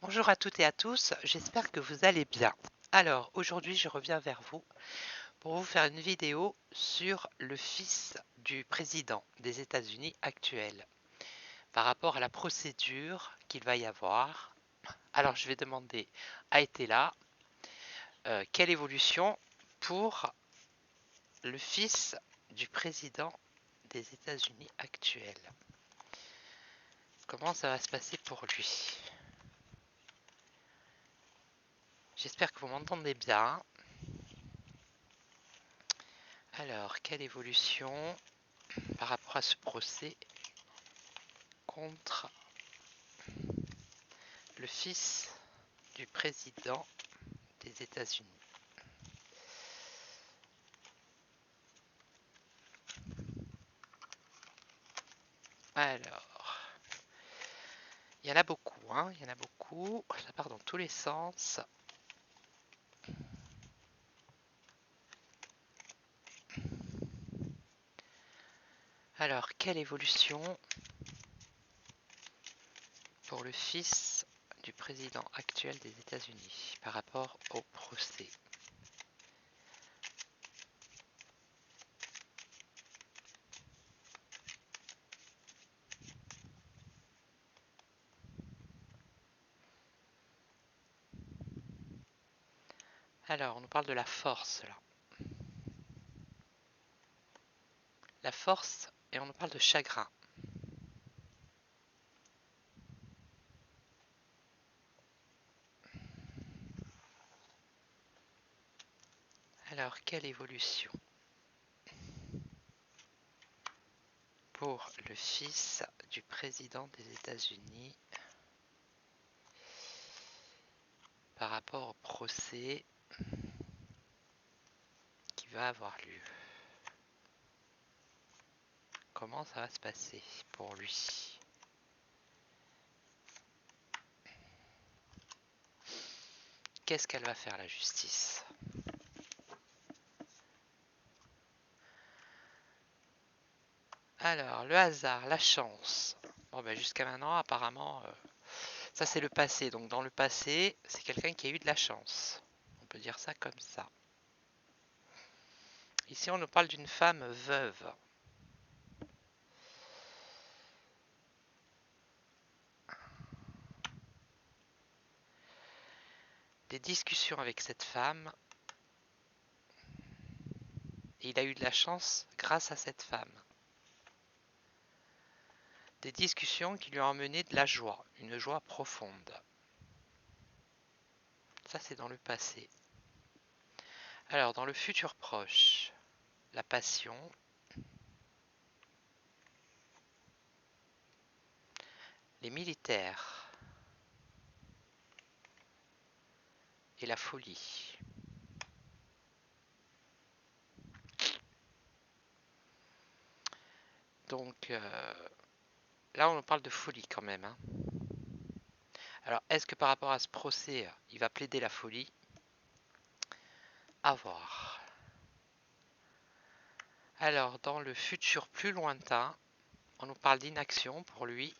Bonjour à toutes et à tous, j'espère que vous allez bien. Alors, aujourd'hui, je reviens vers vous pour vous faire une vidéo sur le fils du président des États-Unis actuel, par rapport à la procédure qu'il va y avoir. Alors, je vais demander à Etela quelle évolution pour le fils du président des États-Unis actuel. Comment ça va se passer pour lui? J'espère que vous m'entendez bien. Alors, quelle évolution par rapport à ce procès contre le fils du président des États-Unis? Alors, il y en a beaucoup, hein, il y en a beaucoup, ça part dans tous les sens. Alors, quelle évolution pour le fils du président actuel des États-Unis par rapport au procès? Alors, on nous parle de la force là. La force, et on nous parle de chagrin. Alors, quelle évolution pour le fils du président des États-Unis par rapport au procès qui va avoir lieu? Comment ça va se passer pour lui? Qu'est-ce qu'elle va faire, la justice? Alors, le hasard, la chance. Bon, ben, jusqu'à maintenant, apparemment, ça c'est le passé. Donc, dans le passé, c'est quelqu'un qui a eu de la chance. On peut dire ça comme ça. Ici, on nous parle d'une femme veuve. Des discussions avec cette femme. Et il a eu de la chance grâce à cette femme. Des discussions qui lui ont emmené de la joie, une joie profonde. Ça, c'est dans le passé. Alors, dans le futur proche, la passion, les militaires et la folie. Donc, là, on nous parle de folie quand même, hein. Alors, est-ce que par rapport à ce procès, il va plaider la folie? À voir. Alors, dans le futur plus lointain, on nous parle d'inaction pour lui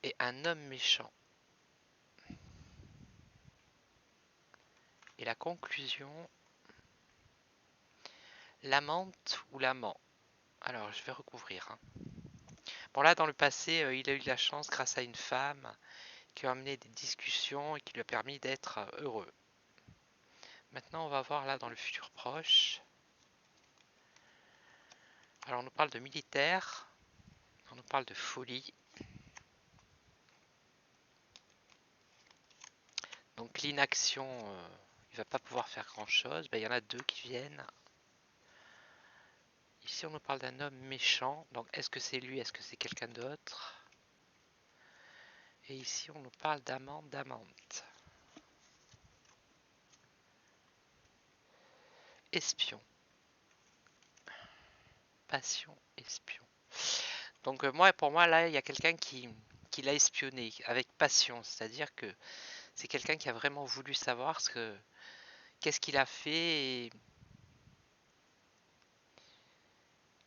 et un homme méchant. Et la conclusion, l'amante ou l'amant. Alors, je vais recouvrir, hein. Bon, là, dans le passé, il a eu de la chance grâce à une femme qui a amené des discussions et qui lui a permis d'être heureux. Maintenant, on va voir là dans le futur proche. Alors, on nous parle de militaire, on nous parle de folie. Donc, l'inaction, il va pas pouvoir faire grand chose. Ben, il y en a deux qui viennent. Ici, on nous parle d'un homme méchant. Donc, est-ce que c'est lui? Est-ce que c'est quelqu'un d'autre? Et ici, on nous parle d'amant, d'amante. Espion. Passion, espion. Donc, moi, pour moi, là, il y a quelqu'un qui l'a espionné avec passion. C'est-à-dire que c'est quelqu'un qui a vraiment voulu savoir qu'est-ce qu'il a fait et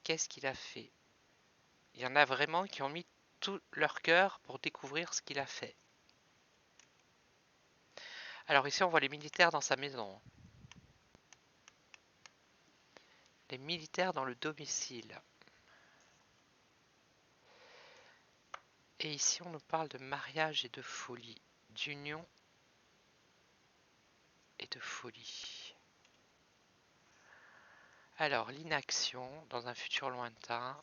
qu'est-ce qu'il a fait. Il y en a vraiment qui ont mis tout leur cœur pour découvrir ce qu'il a fait. Alors ici, on voit les militaires dans sa maison. Les militaires dans le domicile. Et ici, on nous parle de mariage et de folie, d'union et de folie. Alors, l'inaction dans un futur lointain.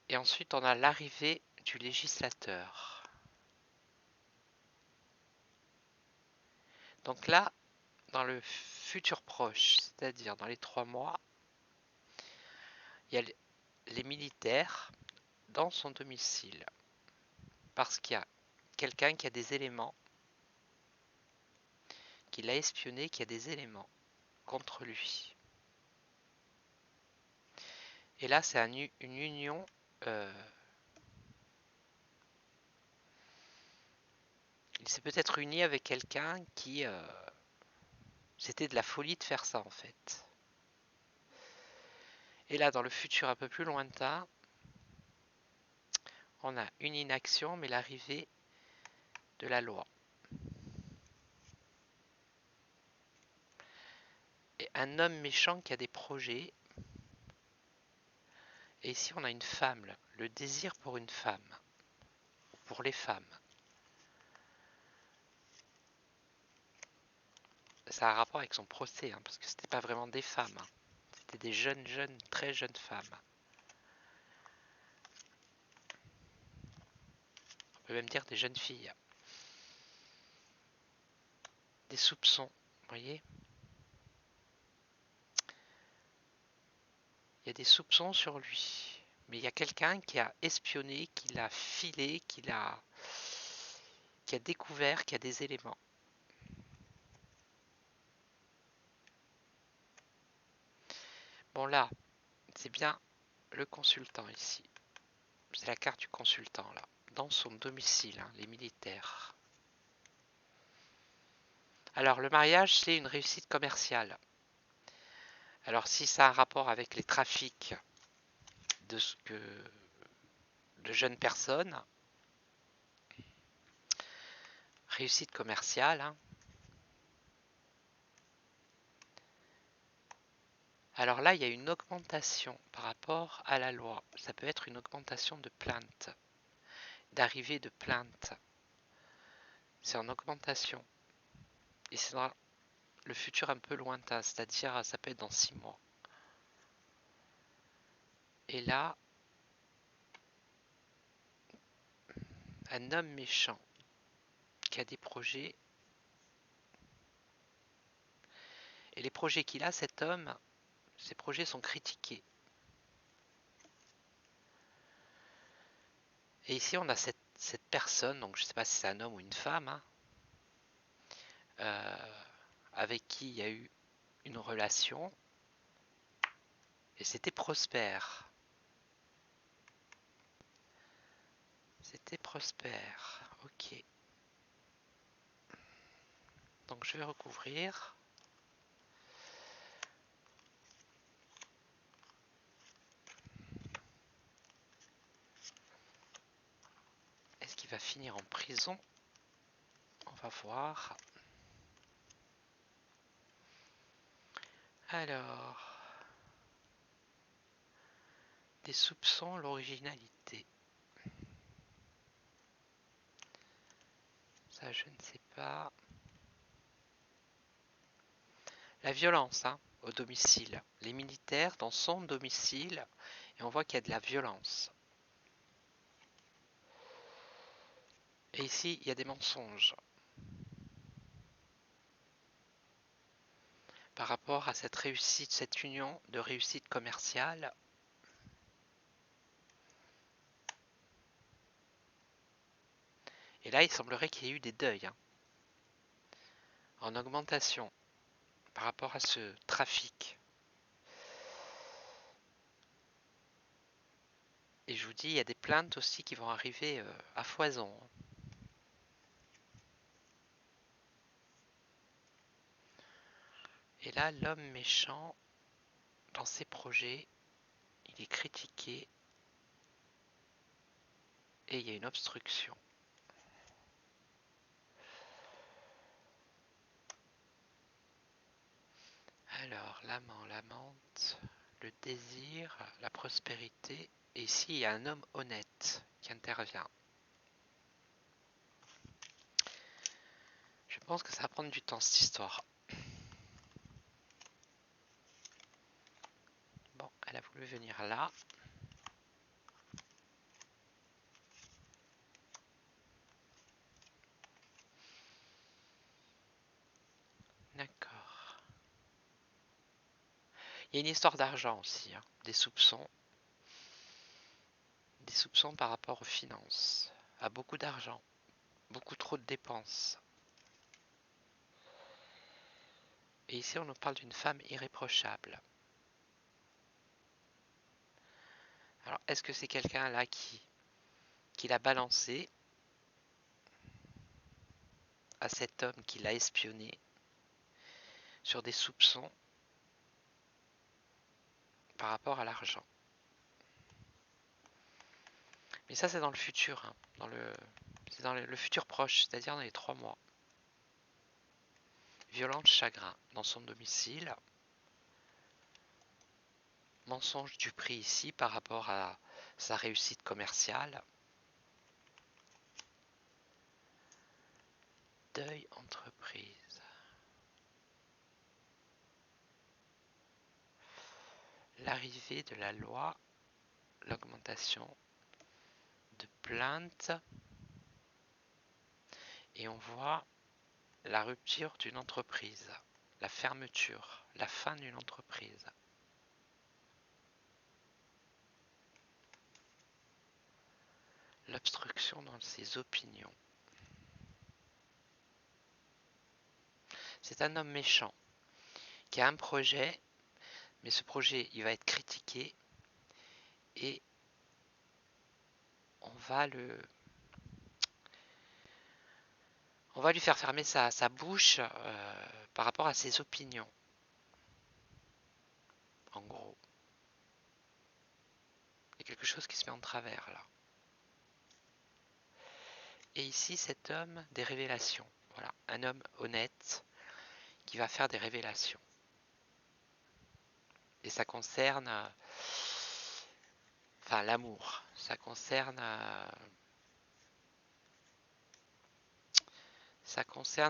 Et ensuite, on a l'arrivée du législateur. Donc là, dans le futur proche, c'est-à-dire dans les 3 mois, il y a les militaires dans son domicile. Parce qu'il y a quelqu'un qui a des éléments, qui l'a espionné, qui a des éléments contre lui. Et là, c'est une union il s'est peut-être uni avec quelqu'un qui... c'était de la folie de faire ça en fait. Et là, dans le futur un peu plus lointain, on a une inaction, mais l'arrivée de la loi. Et un homme méchant qui a des projets. Et ici, on a une femme, le désir pour une femme, pour les femmes. Ça a un rapport avec son procès, hein, parce que c'était pas vraiment des femmes. Hein. C'était des jeunes, très jeunes femmes. On peut même dire des jeunes filles. Des soupçons, vous voyez ? Il y a des soupçons sur lui. Mais il y a quelqu'un qui a espionné, qui l'a filé, qui a découvert, qui a des éléments. Bon là, c'est bien le consultant ici. C'est la carte du consultant là. Dans son domicile, hein, les militaires. Alors le mariage, c'est une réussite commerciale. Alors si ça a un rapport avec les trafics de jeunes personnes, réussite commerciale, hein. Alors là, il y a une augmentation par rapport à la loi. Ça peut être une augmentation de plaintes, d'arrivée de plaintes. C'est en augmentation. Et c'est dans le futur un peu lointain, c'est-à-dire ça peut être dans 6 mois. Et là, un homme méchant qui a des projets. Et les projets qu'il a, cet homme, ces projets sont critiqués. Et ici, on a cette personne, donc je ne sais pas si c'est un homme ou une femme, hein, avec qui il y a eu une relation. Et c'était prospère. C'était prospère. Ok. Donc je vais recouvrir. Est-ce qu'il va finir en prison? On va voir. Alors, des soupçons, l'originalité. Ça, je ne sais pas. La violence, hein, au domicile. Les militaires dans son domicile, et on voit qu'il y a de la violence. Et ici, il y a des mensonges. Par rapport à cette réussite, cette union de réussite commerciale. Et là, il semblerait qu'il y ait eu des deuils, hein, en augmentation par rapport à ce trafic. Et je vous dis, il y a des plaintes aussi qui vont arriver à foison. Et là, l'homme méchant, dans ses projets, il est critiqué. Et il y a une obstruction. Alors, l'amant, l'amante, le désir, la prospérité. Et ici, il y a un homme honnête qui intervient. Je pense que ça va prendre du temps, cette histoire. Bon, elle a voulu venir là. D'accord. Il y a une histoire d'argent aussi, hein, des soupçons. Des soupçons par rapport aux finances. À beaucoup d'argent. Beaucoup trop de dépenses. Et ici, on nous parle d'une femme irréprochable. Alors, est-ce que c'est quelqu'un là qui l'a balancé à cet homme qui l'a espionné sur des soupçons par rapport à l'argent? Mais ça, c'est dans le futur, hein, c'est dans le futur proche, c'est-à-dire dans les 3 mois. Violent chagrin dans son domicile. Mensonge du prix ici par rapport à sa réussite commerciale. Deuil entreprise. L'arrivée de la loi, l'augmentation de plaintes. Et on voit la rupture d'une entreprise, la fermeture, la fin d'une entreprise. L'obstruction dans ses opinions. C'est un homme méchant qui a un projet, mais ce projet, il va être critiqué et on va lui faire fermer sa bouche par rapport à ses opinions. En gros. Il y a quelque chose qui se met en travers là. Et ici, cet homme, des révélations. Voilà, un homme honnête qui va faire des révélations. Et ça concerne enfin l'amour. Ça concerne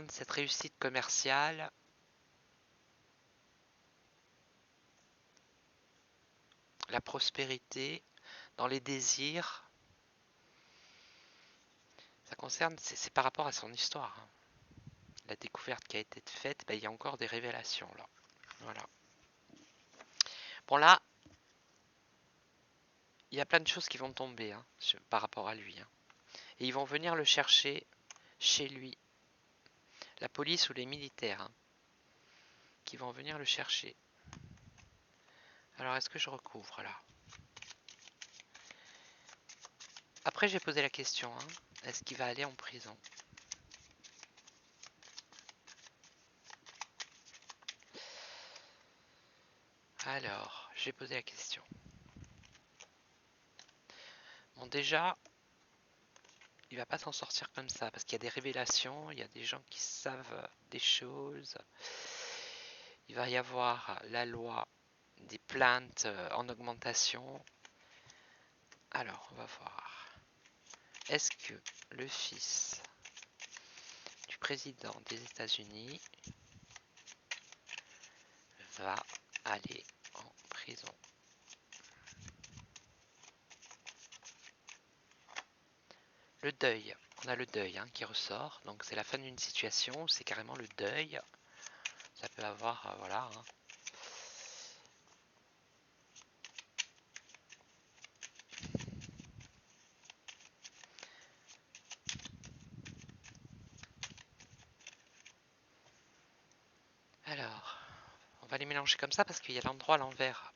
cette réussite commerciale. La prospérité, dans les désirs. Ça concerne, c'est par rapport à son histoire. Hein. La découverte qui a été faite, ben, il y a encore des révélations là. Voilà. Bon là, il y a plein de choses qui vont tomber hein, par rapport à lui. Hein. Et ils vont venir le chercher chez lui. La police ou les militaires hein, qui vont venir le chercher. Alors est-ce que je recouvre là? Après j'ai posé la question, hein, est-ce qu'il va aller en prison? Alors, j'ai posé la question. Bon déjà, il va pas s'en sortir comme ça, parce qu'il y a des révélations, il y a des gens qui savent des choses. Il va y avoir la loi des plaintes en augmentation. Alors, on va voir. Est-ce que le fils du président des États-Unis va aller en prison? Le deuil, on a le deuil hein, qui ressort, donc c'est la fin d'une situation, c'est carrément le deuil. Ça peut avoir, voilà. Hein. Alors, on va les mélanger comme ça parce qu'il y a l'endroit à l'envers.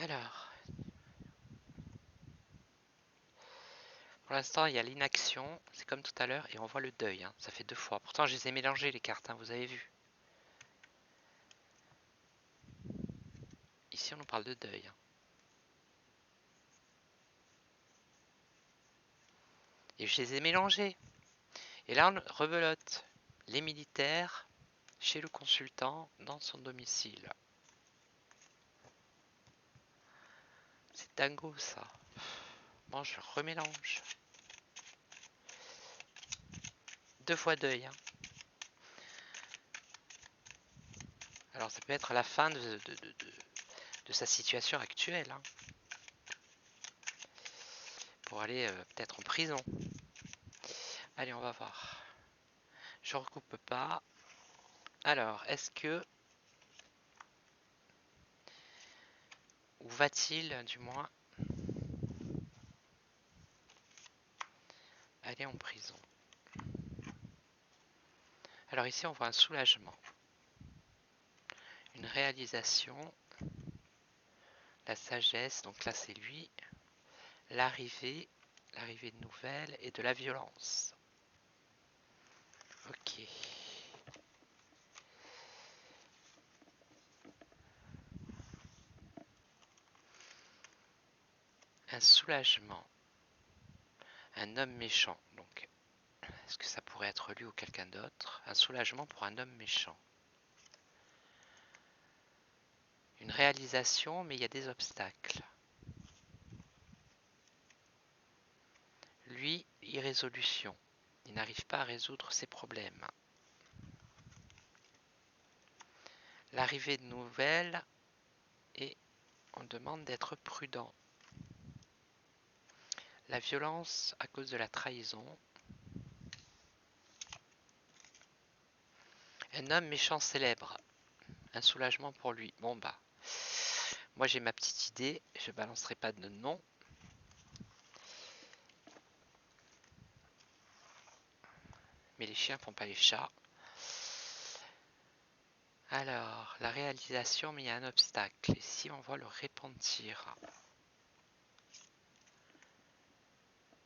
Alors, pour l'instant, il y a l'inaction, c'est comme tout à l'heure, et on voit le deuil. Hein. Ça fait 2 fois. Pourtant, je les ai mélangées les cartes, hein, vous avez vu. Ici, on nous parle de deuil. Hein. Et je les ai mélangées. Et là, on rebelote. Les militaires, chez le consultant, dans son domicile. C'est dingo, ça. Bon, je remélange. 2 fois deuil. Hein. Alors, ça peut être la fin de sa situation actuelle. Hein. Pour aller peut-être en prison. Allez, on va voir. Je recoupe pas. Alors, est-ce que... Ou va-t-il, du moins, aller en prison? Alors ici, on voit un soulagement. Une réalisation. La sagesse, donc là, c'est lui. L'arrivée de nouvelles et de la violence. Ok. Un soulagement. Un homme méchant. Donc, est-ce que ça pourrait être lui ou quelqu'un d'autre? Un soulagement pour un homme méchant. Une réalisation, mais il y a des obstacles. Lui, irrésolution. Il n'arrive pas à résoudre ses problèmes. L'arrivée de nouvelles et on demande d'être prudent. La violence à cause de la trahison. Un homme méchant célèbre. Un soulagement pour lui. Bon bah, moi j'ai ma petite idée, je balancerai pas de nom. Mais les chiens font pas les chats. Alors, la réalisation, mais il y a un obstacle. Ici, on voit le repentir.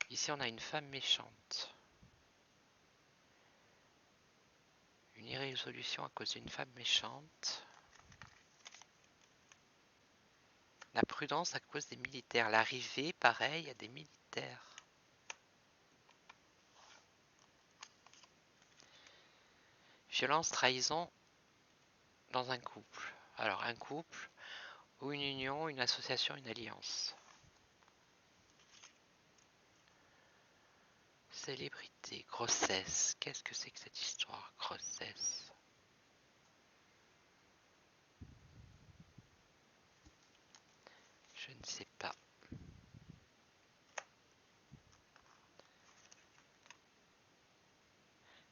Ici, on a une femme méchante. Une irrésolution à cause d'une femme méchante. La prudence à cause des militaires. L'arrivée, pareil, il y a des militaires. Violence, trahison dans un couple. Alors, un couple ou une union, une association, une alliance. Célébrité, grossesse. Qu'est-ce que c'est que cette histoire? Grossesse. Je ne sais pas.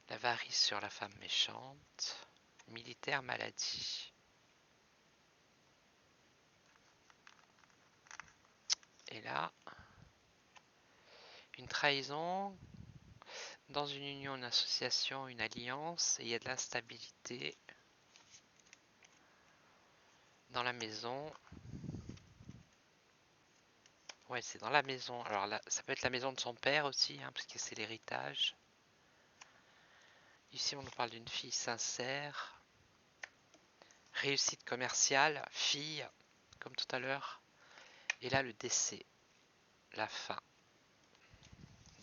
L'avarice sur la femme méchante. Militaire, maladie. Et là, une trahison dans une union, une association, une alliance. Et il y a de l'instabilité dans la maison. Ouais, c'est dans la maison. Alors là, ça peut être la maison de son père aussi, hein, parce que c'est l'héritage. Ici, on nous parle d'une fille sincère. Réussite commerciale, fille, comme tout à l'heure. Et là, le décès, la fin.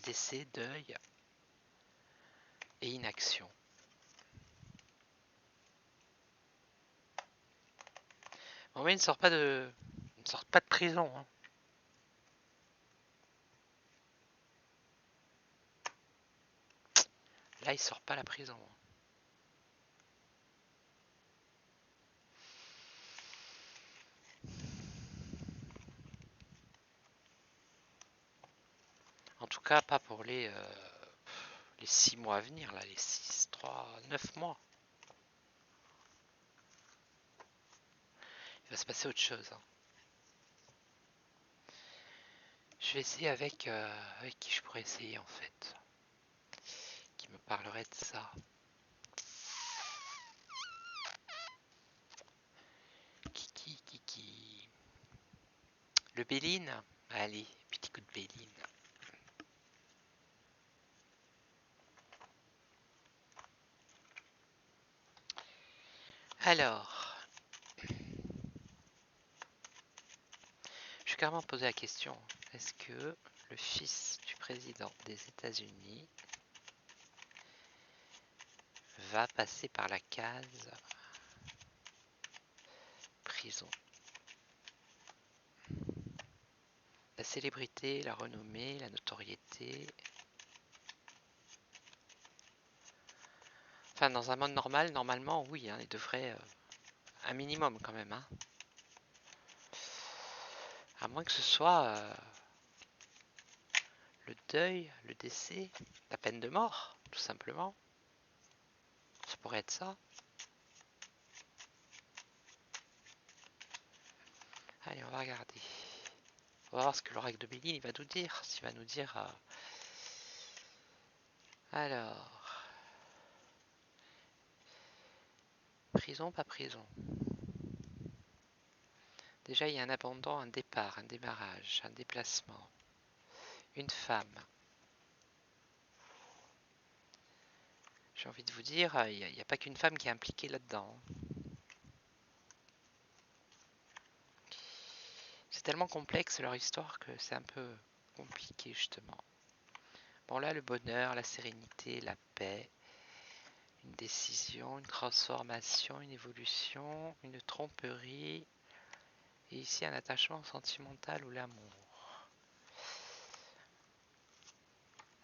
Décès, deuil et inaction. Bon, mais il ne sort pas de prison. Hein. Là, il sort pas la prison. En tout cas, pas pour les 6 mois à venir, là, les 6, 3, 9 mois. Il va se passer autre chose. Hein. Je vais essayer avec qui je pourrais essayer en fait. Qui me parlerait de ça. Kiki. Le Béline? Allez, petit coup de Béline. Alors, je vais carrément poser la question. Est-ce que le fils du président des États-Unis va passer par la case prison? La célébrité, la renommée, la notoriété. Enfin, dans un monde normal, normalement, oui, hein, il devrait... un minimum quand même. Hein. À moins que ce soit le deuil, le décès, la peine de mort, tout simplement. Ça pourrait être ça. Allez, on va regarder. On va voir ce que l'oracle de Béline il va nous dire. S'il va nous dire... Alors... Prison, pas prison. Déjà, il y a un abandon, un départ, un démarrage, un déplacement. Une femme. J'ai envie de vous dire, il n'y a pas qu'une femme qui est impliquée là-dedans. C'est tellement complexe leur histoire que c'est un peu compliqué justement. Bon là, le bonheur, la sérénité, la paix, une décision, une transformation, une évolution, une tromperie, et ici un attachement sentimental ou l'amour.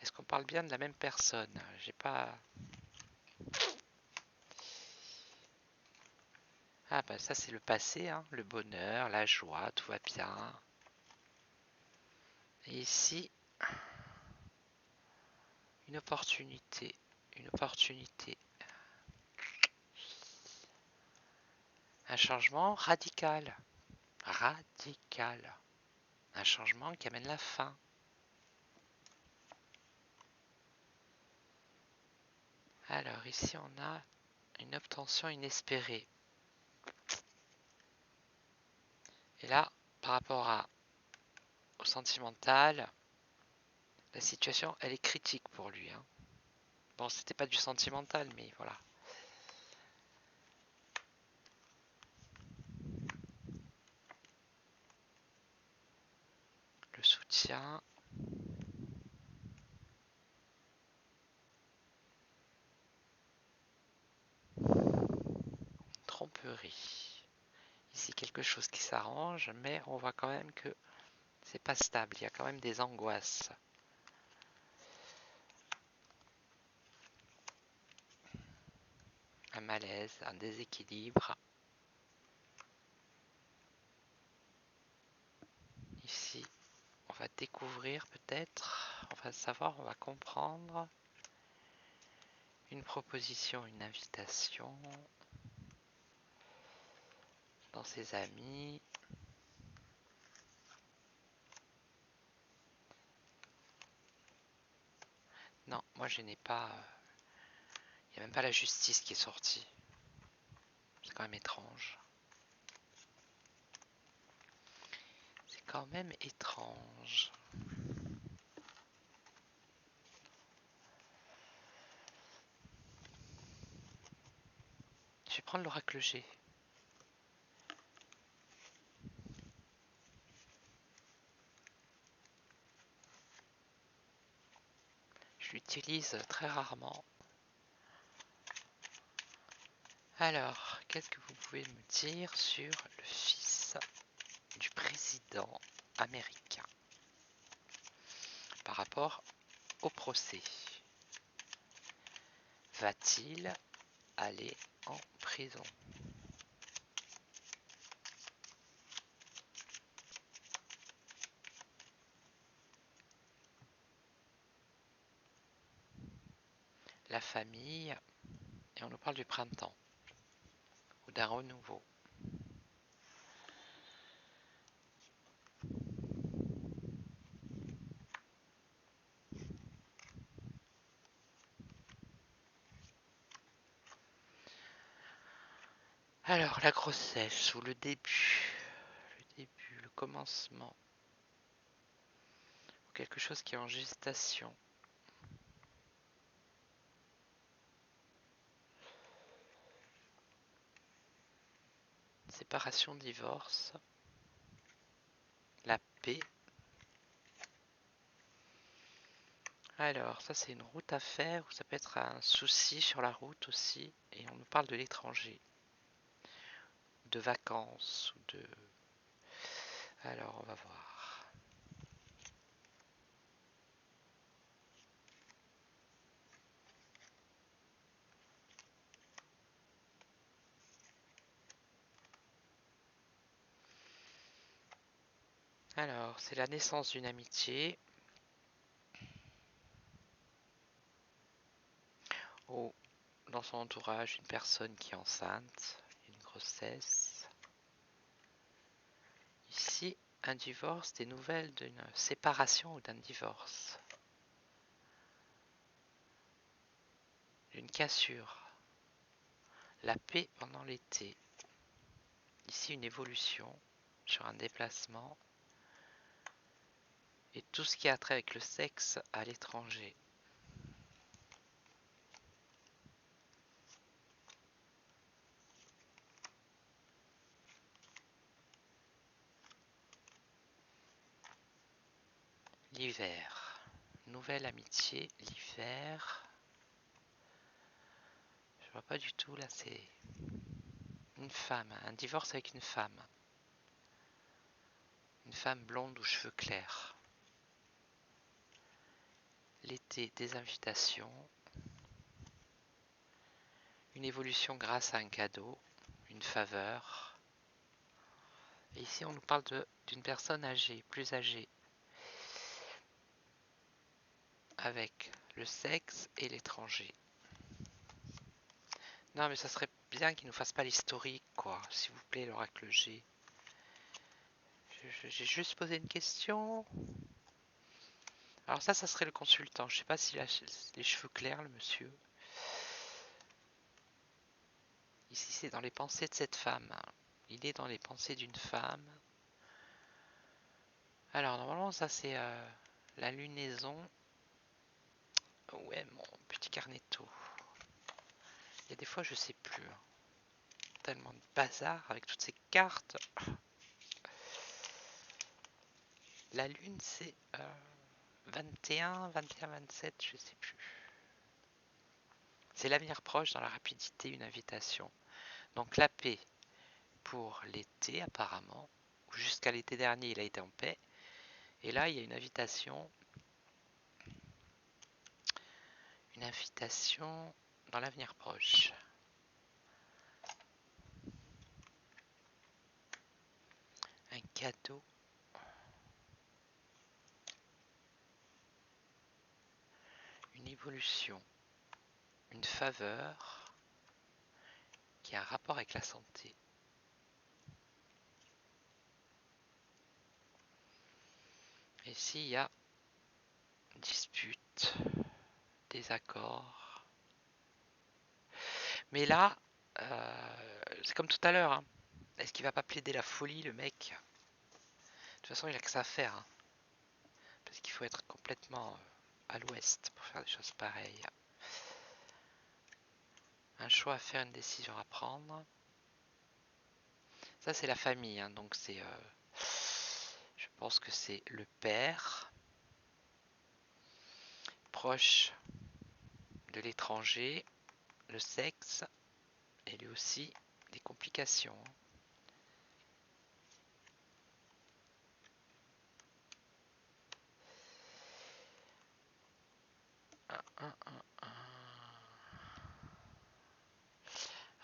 Est-ce qu'on parle bien de la même personne? J'ai pas... Ah bah ça c'est le passé, hein, le bonheur, la joie, tout va bien. Et ici, une opportunité, une opportunité. Un changement radical, radical. Un changement qui amène la fin. Alors ici on a une obtention inespérée. Et là, par rapport au sentimental, la situation elle est critique pour lui. Hein. Bon, c'était pas du sentimental, mais voilà. Le soutien. Tromperie. Ici quelque chose qui s'arrange, mais on voit quand même que c'est pas stable. Il y a quand même des angoisses. Un malaise, un déséquilibre. Ici, on va découvrir peut-être, on va savoir, on va comprendre une proposition, une invitation dans ses amis. Non, moi je n'ai pas... Il n'y a même pas la justice qui est sortie. C'est quand même étrange. C'est quand même étrange. Je vais prendre l'oracle G. Je l'utilise très rarement. Alors, qu'est-ce que vous pouvez me dire sur le fils du président américain par rapport au procès? Va-t-il aller en prison? La famille, et on nous parle du printemps ou d'un renouveau. Alors, la grossesse ou le début, le commencement. quelque chose qui est en gestation. Séparation, divorce. La paix. Alors, ça c'est une route à faire, ou ça peut être un souci sur la route aussi. Et on nous parle de l'étranger. De vacances, ou de... Alors, on va voir. Alors, c'est la naissance d'une amitié. Ou dans son entourage, une personne qui est enceinte, une grossesse. Ici, un divorce, des nouvelles d'une séparation ou d'un divorce. Une cassure. La paix pendant l'été. Ici, une évolution sur un déplacement. Et tout ce qui a trait avec le sexe à l'étranger. L'hiver. Nouvelle amitié, l'hiver. Je vois pas du tout, là c'est une femme, un divorce avec une femme. Une femme blonde aux cheveux clairs. L'été, des invitations. Une évolution grâce à un cadeau, une faveur. Et ici on nous parle d'une personne âgée, plus âgée. Avec le sexe et l'étranger. Non mais ça serait bien qu'il nous fasse pas l'historique quoi, s'il vous plaît l'oracle G. J'ai juste posé une question. Alors ça serait le consultant. Je sais pas s'il a les cheveux clairs, le monsieur. Ici, c'est dans les pensées de cette femme. Il est dans les pensées d'une femme. Alors, normalement, ça, c'est la lunaison. Ouais, mon petit carnetto. Il y a des fois, je sais plus. Tellement de bazar avec toutes ces cartes. La lune, c'est 21, 21, 27, je sais plus. C'est l'avenir proche dans la rapidité, une invitation. Donc la paix pour l'été apparemment. Jusqu'à l'été dernier, il a été en paix. Et là, il y a une invitation. Une invitation dans l'avenir proche. Un cadeau. Une évolution. Une faveur qui a un rapport avec la santé. Et ici, il y a dispute, désaccord. Mais là, c'est comme tout à l'heure. Hein. Est-ce qu'il va pas plaider la folie, le mec? De toute façon, il a que ça à faire. Hein. Parce qu'il faut être complètement à l'ouest pour faire des choses pareilles. Un choix à faire, une décision à prendre. Ça, c'est la famille. Hein, donc, c'est... je pense que c'est le père. Proche de l'étranger. Le sexe. Et lui aussi, des complications.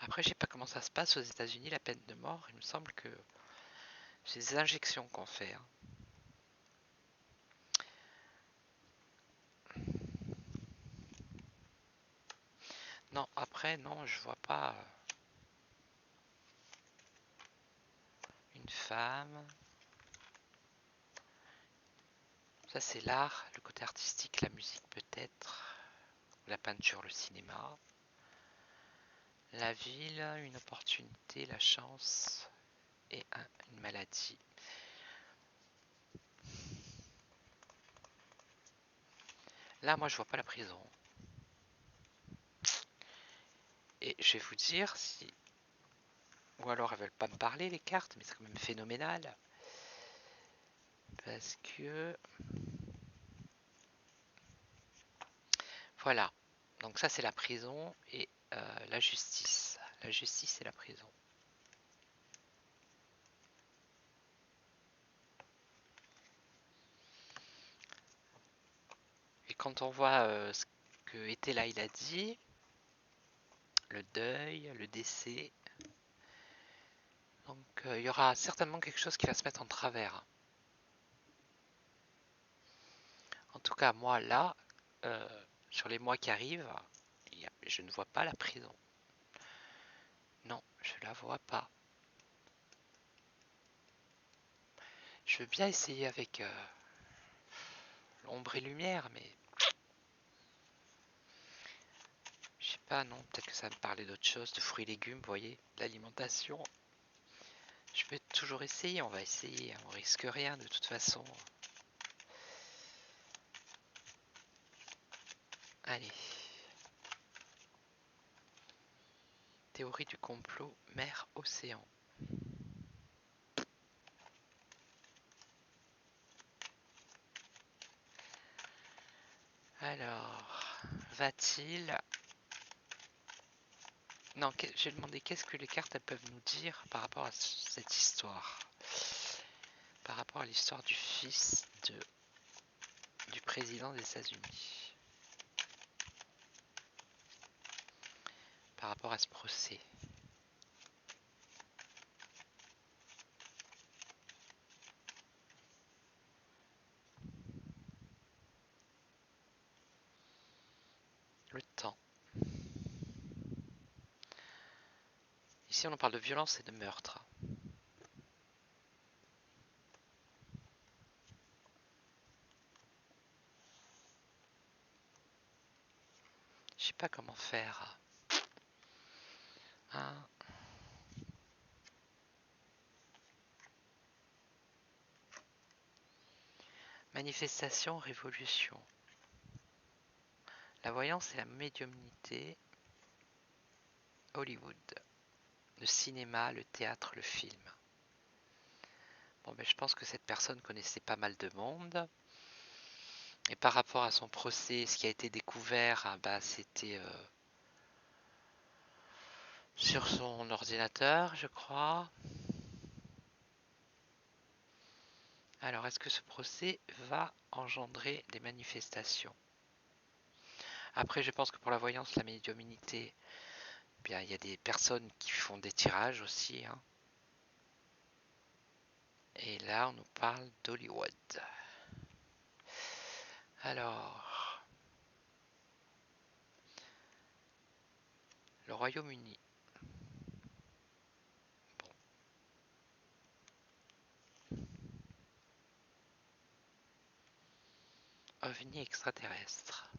Après, je sais pas comment ça se passe aux États-Unis, la peine de mort. Il me semble que c'est des injections qu'on fait. Hein. Non, après, non, je vois pas une femme. Ça, c'est l'art, le côté artistique, la musique peut-être, la peinture, le cinéma. La ville, une opportunité, la chance et une maladie. Là, moi, je vois pas la prison. Et je vais vous dire si... Ou alors, elles veulent pas me parler, les cartes, mais c'est quand même phénoménal. Parce que... Voilà. Donc ça, c'est la prison et la justice. La justice et la prison. Et quand on voit ce que Etela il a dit, le deuil, le décès, donc il y aura certainement quelque chose qui va se mettre en travers. En tout cas, moi là, sur les mois qui arrivent, je ne vois pas la prison. Non, je la vois pas. Je veux bien essayer avec l'ombre et lumière, mais je sais pas, non, peut-être que ça va me parler d'autre chose, de fruits et légumes, vous voyez, de l'alimentation. Je peux toujours essayer, on va essayer, on risque rien de toute façon. Allez. Théorie du complot, mer-océan. Alors, va-t-il... Non, j'ai demandé qu'est-ce que les cartes elles peuvent nous dire par rapport à cette histoire. Par rapport à l'histoire du fils du président des États-Unis. Par rapport à ce procès. Le temps. Ici, on en parle de violence et de meurtre. Je sais pas comment faire. Hein? Manifestation, révolution. La voyance et la médiumnité. Hollywood. Le cinéma, le théâtre, le film. Bon, ben, je pense que cette personne connaissait pas mal de monde. Et par rapport à son procès, ce qui a été découvert, bah, c'était sur son ordinateur, je crois. Alors, est-ce que ce procès va engendrer des manifestations? Après, je pense que pour la voyance, la médiumnité, eh bien, il y a des personnes qui font des tirages aussi. Hein. Et là, on nous parle d'Hollywood. Alors, le Royaume-Uni. Bon. OVNI extraterrestre.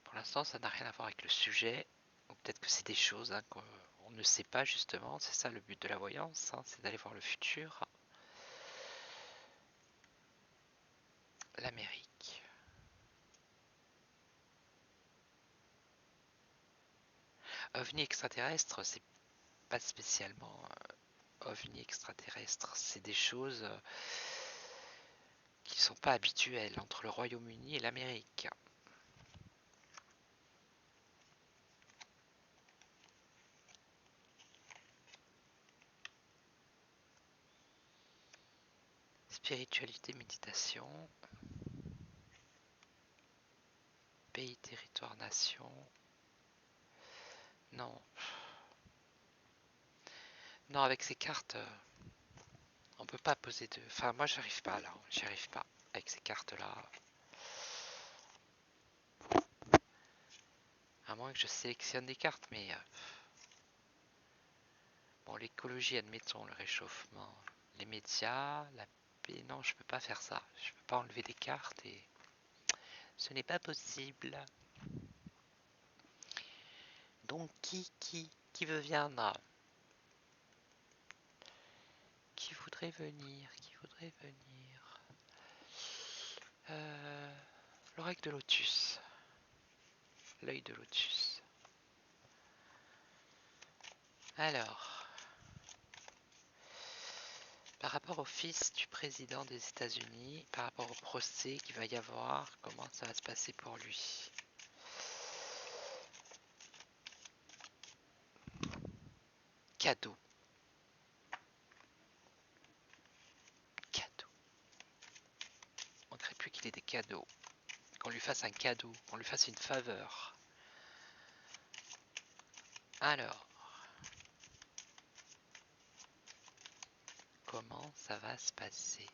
Pour l'instant, ça n'a rien à voir avec le sujet. Ou peut-être que c'est des choses hein, qu'on ne sait pas justement. C'est ça le but de la voyance, hein, c'est d'aller voir le futur. L'Amérique. OVNI extraterrestre, c'est pas spécialement OVNI extraterrestre. C'est des choses qui ne sont pas habituelles entre le Royaume-Uni et l'Amérique. Spiritualité, méditation. Pays, territoire, nation. Non. Non, avec ces cartes, on peut pas poser de... Enfin, moi, j'arrive pas là. J'y arrive pas. Avec ces cartes-là. À moins que je sélectionne des cartes, mais... bon, l'écologie, admettons, le réchauffement. Les médias, la paix... Non, je peux pas faire ça. Je peux pas enlever des cartes et... Ce n'est pas possible. Donc, qui veut venir? Qui voudrait venir? Qui voudrait venir? L'oreille de lotus. L'œil de lotus. Alors, par rapport au fils du président des États-Unis, par rapport au procès qu'il va y avoir, comment ça va se passer pour lui? Cadeau. Cadeau. On ne crée plus qu'il ait des cadeaux. Qu'on lui fasse un cadeau, qu'on lui fasse une faveur. Alors, comment ça va se passer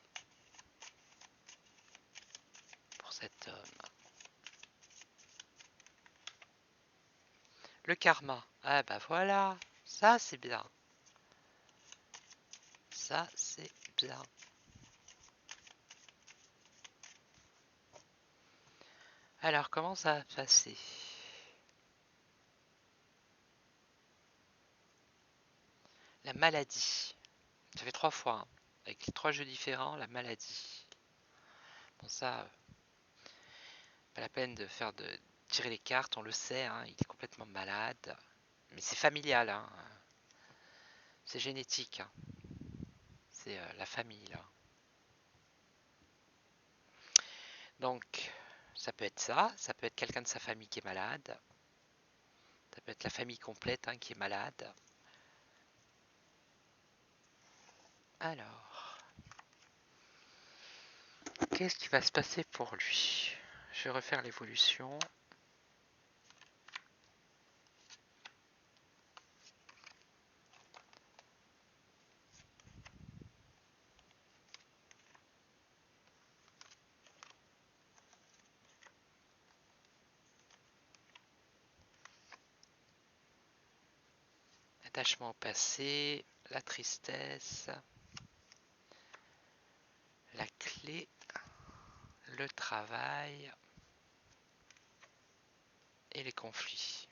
pour cet homme? Le karma. Ah bah voilà, ça c'est bien. Ça c'est bien. Alors, comment ça va se passer? La maladie. Ça fait 3 fois, hein. Avec les 3 jeux différents, la maladie. Bon ça, pas la peine de tirer les cartes, on le sait, hein, il est complètement malade. Mais c'est familial, hein. C'est génétique, hein. C'est la famille là. Donc, ça peut être ça peut être quelqu'un de sa famille qui est malade, ça peut être la famille complète, hein, qui est malade. Alors, qu'est-ce qui va se passer pour lui? Je vais refaire l'évolution. Attachement au passé, la tristesse, la clé, le travail et les conflits.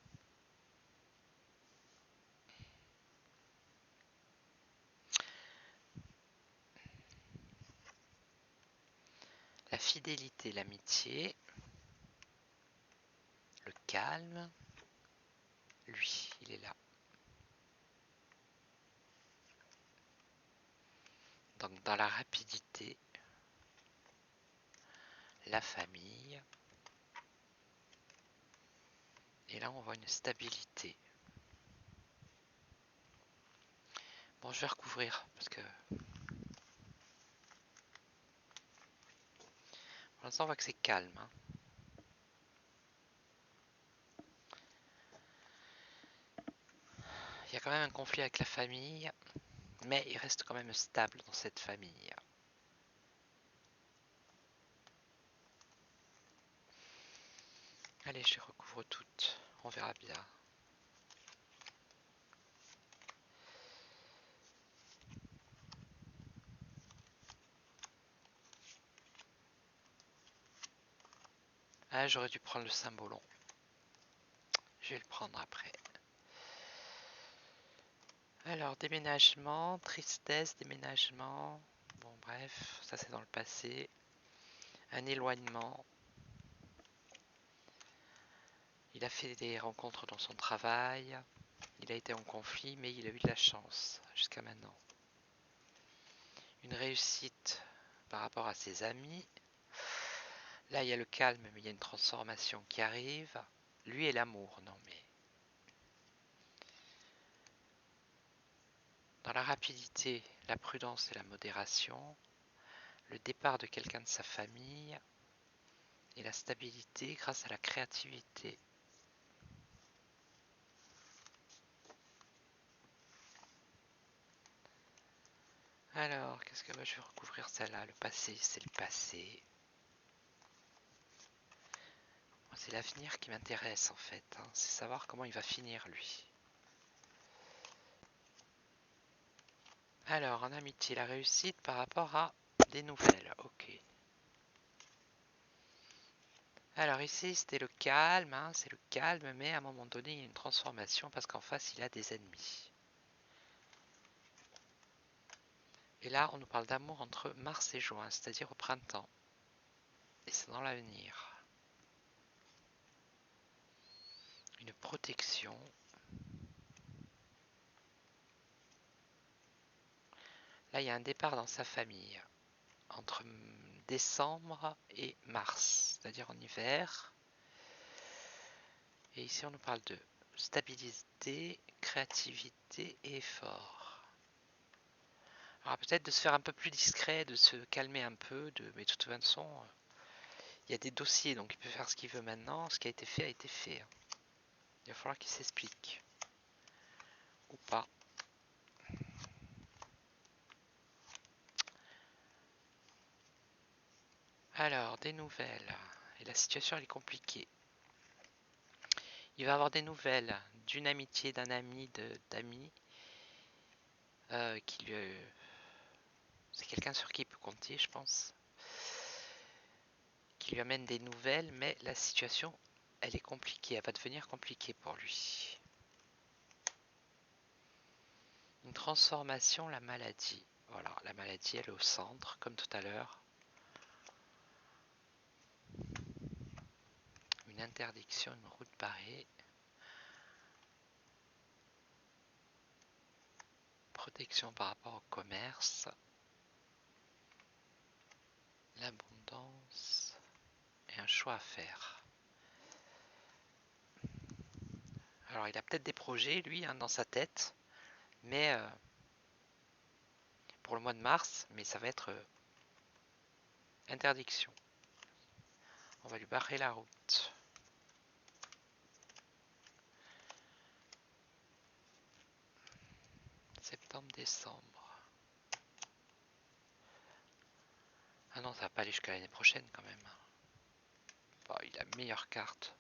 La fidélité, l'amitié, le calme, lui, il est là. Donc dans la rapidité, la famille, et là on voit une stabilité. Bon, je vais recouvrir parce que pour l'instant on voit que c'est calme, hein. Il y a quand même un conflit avec la famille, mais il reste quand même stable dans cette famille. Allez, je les recouvre toutes, on verra bien. Ah, j'aurais dû prendre le symbolon. Je vais le prendre après. Alors, déménagement, tristesse, déménagement. Bon, bref, ça c'est dans le passé. Un éloignement. Il a fait des rencontres dans son travail. Il a été en conflit, mais il a eu de la chance jusqu'à maintenant. Une réussite par rapport à ses amis. Là, il y a le calme, mais il y a une transformation qui arrive. Lui et l'amour, non mais... Dans la rapidité, la prudence et la modération, le départ de quelqu'un de sa famille et la stabilité grâce à la créativité. Alors, qu'est-ce que je vais recouvrir celle-là? Le passé, c'est le passé. C'est l'avenir qui m'intéresse en fait, hein. C'est savoir comment il va finir lui. Alors, en amitié, la réussite par rapport à des nouvelles, ok. Alors ici, c'était le calme, hein, c'est le calme, mais à un moment donné, il y a une transformation parce qu'en face, il a des ennemis. Et là, on nous parle d'amour entre mars et juin, c'est-à-dire au printemps. Et c'est dans l'avenir. Une protection. Là, il y a un départ dans sa famille. Entre décembre et mars, c'est-à-dire en hiver. Et ici, on nous parle de stabilité, créativité et effort. Alors peut-être de se faire un peu plus discret, de se calmer un peu, mais de toute façon, il y a des dossiers, donc il peut faire ce qu'il veut maintenant. Ce qui a été fait a été fait. Il va falloir qu'il s'explique. Ou pas. Alors, des nouvelles. Et la situation, elle est compliquée. Il va avoir des nouvelles d'une amitié, d'un ami, d'amis. Qui lui... C'est quelqu'un sur qui il peut compter, je pense. Qui lui amène des nouvelles, mais la situation, elle est compliquée. Elle va devenir compliquée pour lui. Une transformation, la maladie. Voilà, la maladie, elle est au centre, comme tout à l'heure. Une interdiction, une route barrée. Protection par rapport au commerce. L'abondance. Et un choix à faire. Alors, il a peut-être des projets, lui, dans sa tête. Mais pour le mois de mars, mais ça va être interdiction. On va lui barrer la route. Septembre, décembre. Ah non, ça va pas aller jusqu'à l'année prochaine quand même. Bon, il a meilleure carte.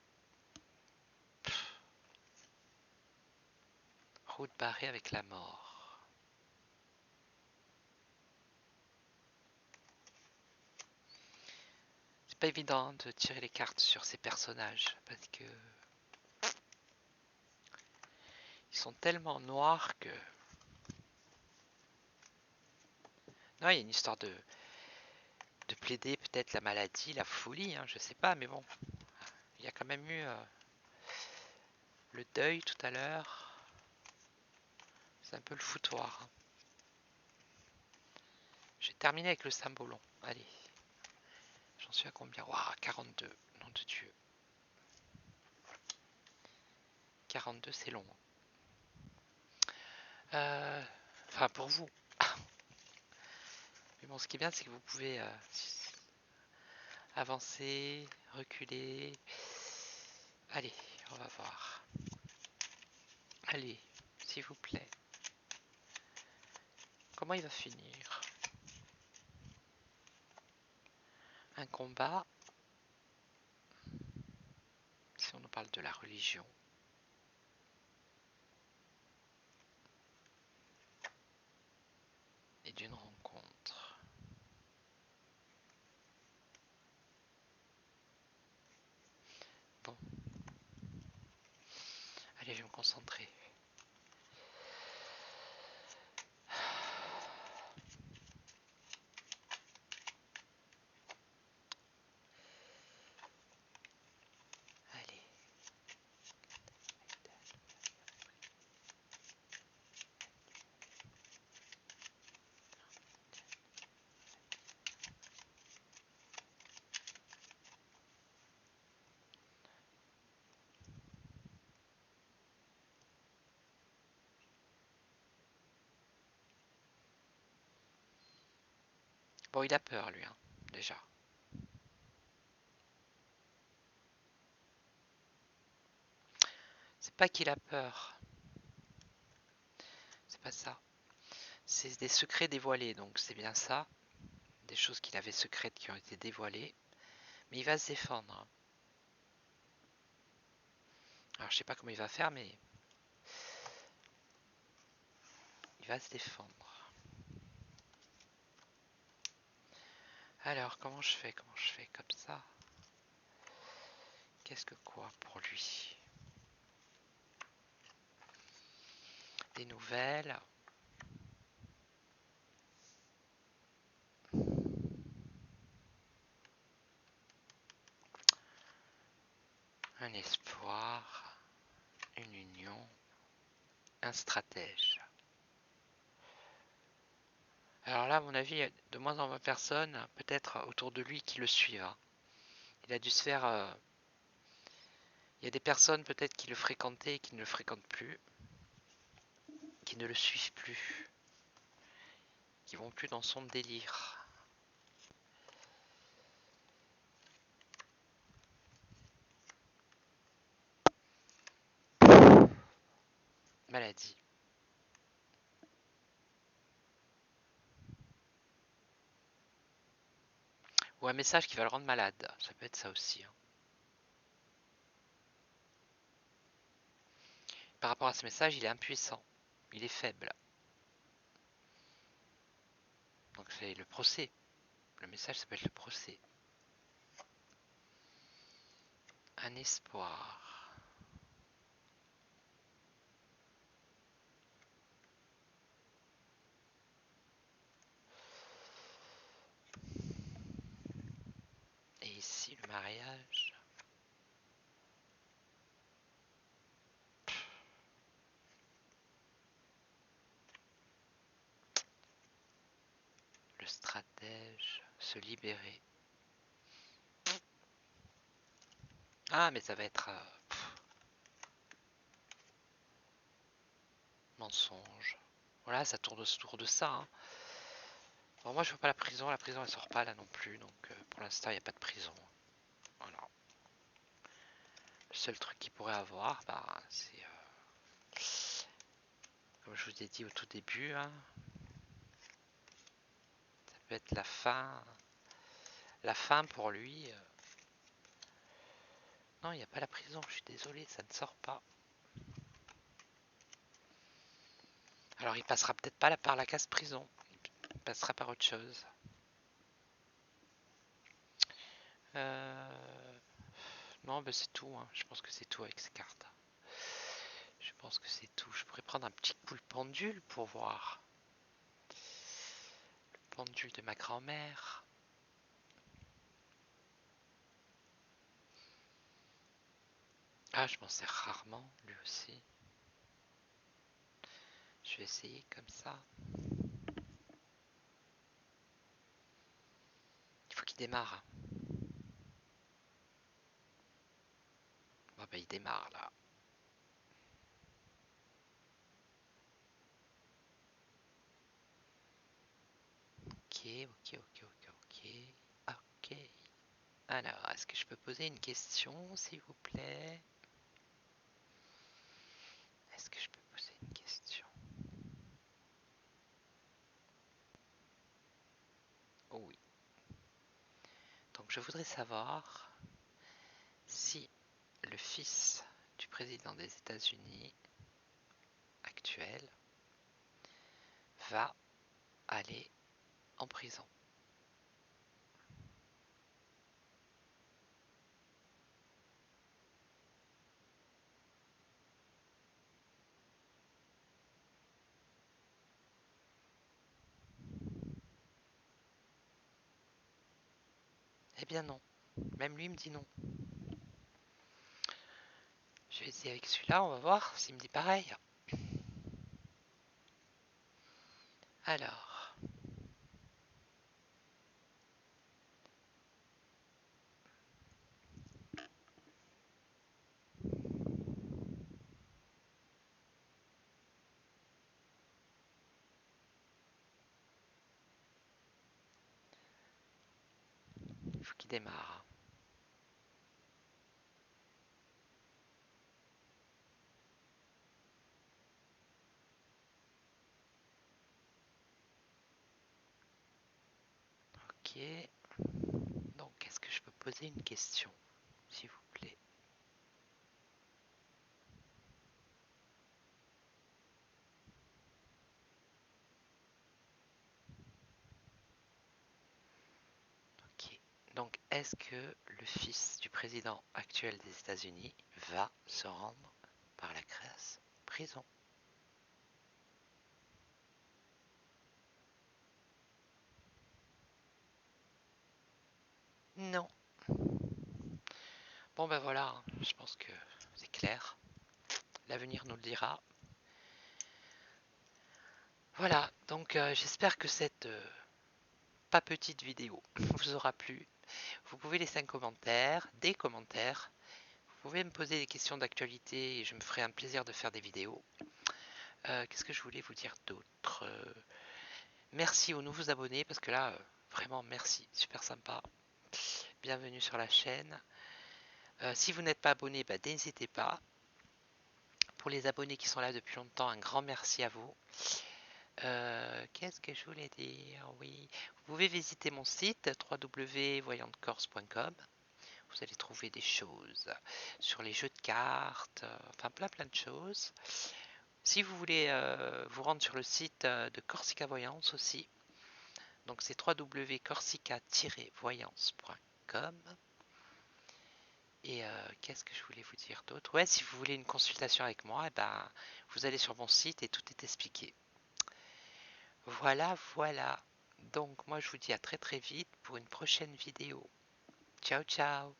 Route barrée avec la mort. C'est pas évident de tirer les cartes sur ces personnages parce que ils sont tellement noirs que... Non, il y a une histoire de plaider peut-être la maladie, la folie, je sais pas, mais bon. Il y a quand même eu le deuil tout à l'heure. C'est un peu le foutoir. J'ai terminé avec le symbolon. Allez. J'en suis à combien? Waouh, 42. Nom de Dieu. 42, c'est long. Enfin, pour vous. Mais bon, ce qui est bien, c'est que vous pouvez avancer, reculer. Allez, on va voir. Allez, s'il vous plaît. Comment il va finir? Un combat. Si on nous parle de la religion. Et d'une rencontre. Bon. Allez, je vais me concentrer. Allez. Bon, il a peur, lui, déjà. C'est pas qu'il a peur. C'est pas ça. C'est des secrets dévoilés, donc c'est bien ça. Des choses qu'il avait secrètes qui ont été dévoilées. Mais il va se défendre. Alors je sais pas comment il va faire, mais il va se défendre. Alors comment je fais? Comment je fais comme ça? Qu'est-ce que quoi pour lui? Des nouvelles. espoir, une union, un stratège. Alors là, à mon avis, il y a de moins en moins de personnes, peut-être autour de lui, qui le suivent. Hein. Il a dû se faire... il y a des personnes peut-être qui le fréquentaient et qui ne le fréquentent plus, qui ne le suivent plus, qui vont plus dans son délire. Maladie. Ou un message qui va le rendre malade. Ça peut être ça aussi. Hein. Par rapport à ce message, il est impuissant. Il est faible. Donc c'est le procès. Le message, ça peut être le procès. Un espoir. Et ici, le mariage. Le stratège. Se libérer. Ah, mais ça va être... mensonge. Voilà, ça tourne autour de ça. Hein. Bon, moi, je veux pas la prison. La prison, elle sort pas là non plus. Donc, pour l'instant, il n'y a pas de prison. Voilà. Le seul truc qu'il pourrait avoir, bah, c'est... comme je vous ai dit au tout début, hein, ça peut être la fin. La fin pour lui... Non, il n'y a pas la prison. Je suis désolé, ça ne sort pas. Alors, il passera peut-être pas par la case prison. Il passera par autre chose. Non, ben c'est tout. Hein. Je pense que c'est tout avec ces cartes. Je pense que c'est tout. Je pourrais prendre un petit coup de pendule pour voir. Le pendule de ma grand-mère. Ah, je m'en sers rarement, lui aussi. Je vais essayer comme ça. Il faut qu'il démarre. Bon, ben, il démarre là. Ok, ok, ok, ok, ok. Ok. Alors, est-ce que je peux poser une question, s'il vous plaît? Est-ce que je peux poser une question? Oh oui. Donc, je voudrais savoir si le fils du président des États-Unis actuel va aller en prison. Eh bien non. Même lui me dit non. Je vais essayer avec celui-là, on va voir s'il me dit pareil. Alors. Il faut qu'il démarre. Ok. Donc, est-ce que je peux poser une question, s'il vous plaît? Ok. Donc, est-ce que le fils du président actuel des États-Unis va se rendre par la case prison? Non. Bon ben voilà, je pense que c'est clair. L'avenir nous le dira. Voilà, donc j'espère que cette pas petite vidéo vous aura plu. Vous pouvez laisser un commentaire, des commentaires. Vous pouvez me poser des questions d'actualité et je me ferai un plaisir de faire des vidéos. Qu'est-ce que je voulais vous dire d'autre? Merci aux nouveaux abonnés parce que là, vraiment merci, super sympa. Bienvenue sur la chaîne. Si vous n'êtes pas abonné, bah, n'hésitez pas. Pour les abonnés qui sont là depuis longtemps, un grand merci à vous. Qu'est-ce que je voulais dire? Oui, vous pouvez visiter mon site www.voyantecorse.com. Vous allez trouver des choses sur les jeux de cartes, enfin plein de choses. Si vous voulez vous rendre sur le site de Corsica Voyance aussi, donc c'est www.corsica-voyance.com. Et qu'est-ce que je voulais vous dire d'autre? Ouais, si vous voulez une consultation avec moi, eh ben, vous allez sur mon site et tout est expliqué. Voilà, voilà. Donc moi je vous dis à très vite pour une prochaine vidéo. Ciao, ciao.